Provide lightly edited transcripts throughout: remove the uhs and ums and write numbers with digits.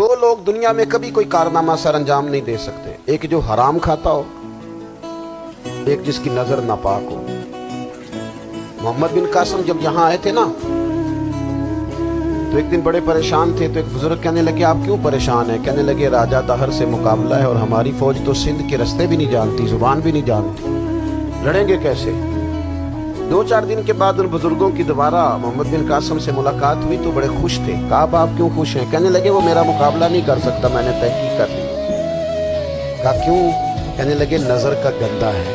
دو لوگ دنیا میں کبھی کوئی کارنامہ سر انجام نہیں دے سکتے، ایک جو حرام کھاتا ہو، ایک جس کی نظر ناپاک ہو۔ محمد بن قاسم جب یہاں آئے تھے نا تو ایک دن بڑے پریشان تھے، تو ایک بزرگ کہنے لگے آپ کیوں پریشان ہیں؟ کہنے لگے راجہ طاہر سے مقابلہ ہے اور ہماری فوج تو سندھ کے رستے بھی نہیں جانتی، زبان بھی نہیں جانتی، لڑیں گے کیسے؟ دو چار دن کے بعد ان بزرگوں کی دوبارہ محمد بن قاسم سے ملاقات ہوئی تو بڑے خوش تھے۔ کہا آپ کیوں خوش ہیں؟ کہنے لگے وہ میرا مقابلہ نہیں کر سکتا، میں نے تحقیق کر لی۔ کہا کیوں؟ کہنے لگے نظر کا گندا ہے،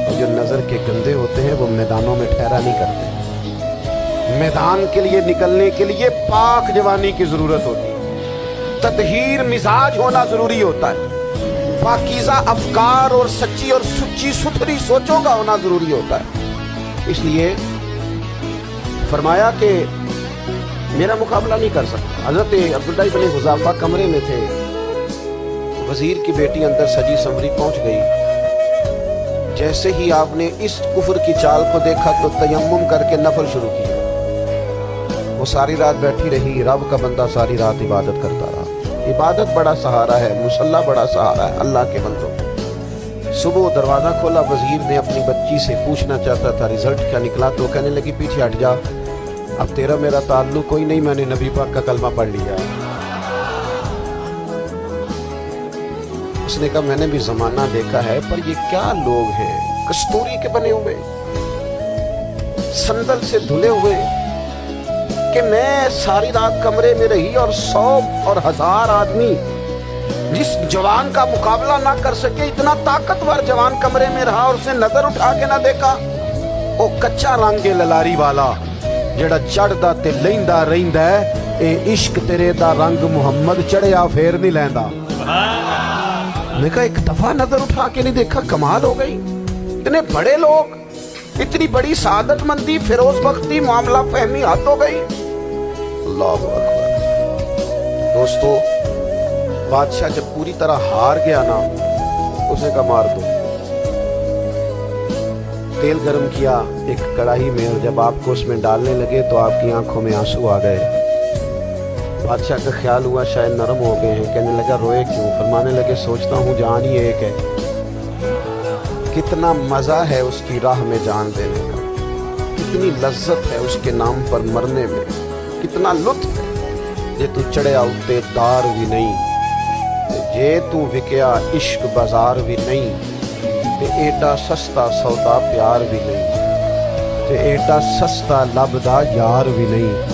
اور جو نظر کے گندے ہوتے ہیں وہ میدانوں میں ٹھہرا نہیں کرتے۔ میدان کے لیے نکلنے کے لیے پاک جوانی کی ضرورت ہوتی ہے، تطہیر مزاج ہونا ضروری ہوتا ہے، پاکیزہ افکار اور سچی اور سچی ستھری سوچوں کا ہونا ضروری ہوتا ہے۔ اس لیے فرمایا کہ میرا مقابلہ نہیں کر سکتا۔ حضرت عبداللہ بن حذافہ کمرے میں تھے، وزیر کی بیٹی اندر سجی سنوری پہنچ گئی، جیسے ہی آپ نے اس کفر کی چال کو دیکھا تو تیمم کر کے نفل شروع کیا۔ وہ ساری رات بیٹھی رہی، رب کا بندہ ساری رات عبادت کرتا رہا۔ عبادت بڑا سہارا ہے، مصلی بڑا سہارا ہے اللہ کے بندوں۔ صبح دروازہ کھولا، وزیر نے اپنی بچی سے پوچھنا چاہتا تھا رزلٹ کیا نکلا، تو کہنے لگی پیچھے ہٹ جا، اب تیرا میرا تعلق کوئی نہیں، میں نے نبی پاک کا کلمہ پڑھ لیا۔ اس نے کہا میں نے بھی زمانہ دیکھا ہے، پر یہ کیا لوگ ہیں، کستوری کے بنے ہوئے، سندل سے دھلے ہوئے، کہ میں ساری رات کمرے میں رہی اور 100 اور 1000 آدمی جس جوان کا مقابلہ نہ کر سکے، اتنا طاقتور جوان کمرے میں رہا اور اس نے نظر اٹھا کے نہ دیکھا۔ او کچا رنگ للاری والا جڑا چڑھدا تے لیندا رہندا ہے، اے عشق تیرے دا رنگ محمد چڑھیا پھر نہیں لیندا۔ میں کہا ایک دفعہ نظر اٹھا کے نہیں دیکھا، کمال ہو گئی۔ اتنے بڑے لوگ، اتنی بڑی سعادت مندی، فیروز بختی، معاملہ فہمی حد ہو گئی۔ اللہ اکبر۔ دوستو، بادشاہ جب پوری طرح ہار گیا نا، اسے کہا مار دو۔ تیل گرم کیا ایک کڑاہی میں، اور جب آپ کو اس میں ڈالنے لگے تو آپ کی آنکھوں میں آنسو آ گئے۔ بادشاہ کا خیال ہوا شاید نرم ہو گئے ہیں، کہنے لگا روئے کیوں؟ فرمانے لگے سوچتا ہوں جان ہی ایک ہے، کتنا مزہ ہے اس کی راہ میں جان دینے کا، کتنی لذت ہے اس کے نام پر مرنے میں، کتنا لطف ہے۔ جے تو چڑھیا اتے دار بھی نہیں، جے تو وکیا عشق بازار بھی نہیں، تے ایڈا سستا سودا پیار بھی نہیں، تے ایڈا سستا لبدا یار بھی نہیں۔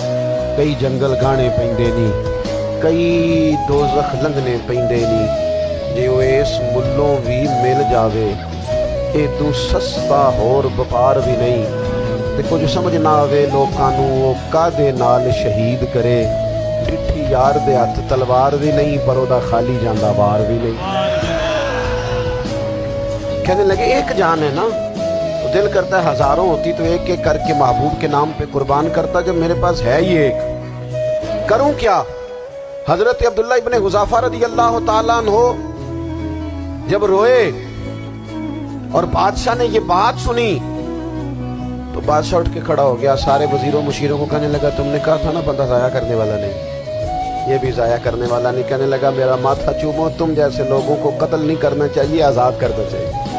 کئی جنگل گانے پیندے نہیں، کئی دوزخ لنگنے پیندے نہیں، جے وہ اس ملوں بھی مل جاوے، اے تو سستا ہور بپار بھی نہیں۔ تے کچھ سمجھ نہ آوے لوکاں نوں وہ کادے نال شہید کرے، ڈٹھی یار دے ہاتھ تلوار بھی نہیں، پر او دا خالی جاندا وار بھی نہیں۔ کہنے لگے ایک جان ہے نا، تو دل کرتا ہے ہزاروں ہوتی تو ایک ایک کر کے محبوب کے نام پہ قربان کرتا، جب میرے پاس ہے ہی ایک، کروں کیا؟ حضرت عبداللہ ابن حذافہ رضی اللہ تعالیٰ عنہ جب روئے اور بادشاہ نے یہ بات سنی تو بادشاہ اٹھ کے کھڑا ہو گیا، سارے وزیروں مشیروں کو کہنے لگا تم نے کہا تھا نا بندہ ضائع کرنے والا نہیں، یہ بھی ضائع کرنے والا نہیں۔ کہنے لگا میرا ماتھا چومو، تم جیسے لوگوں کو قتل نہیں کرنا چاہیے، آزاد کرنا چاہیے۔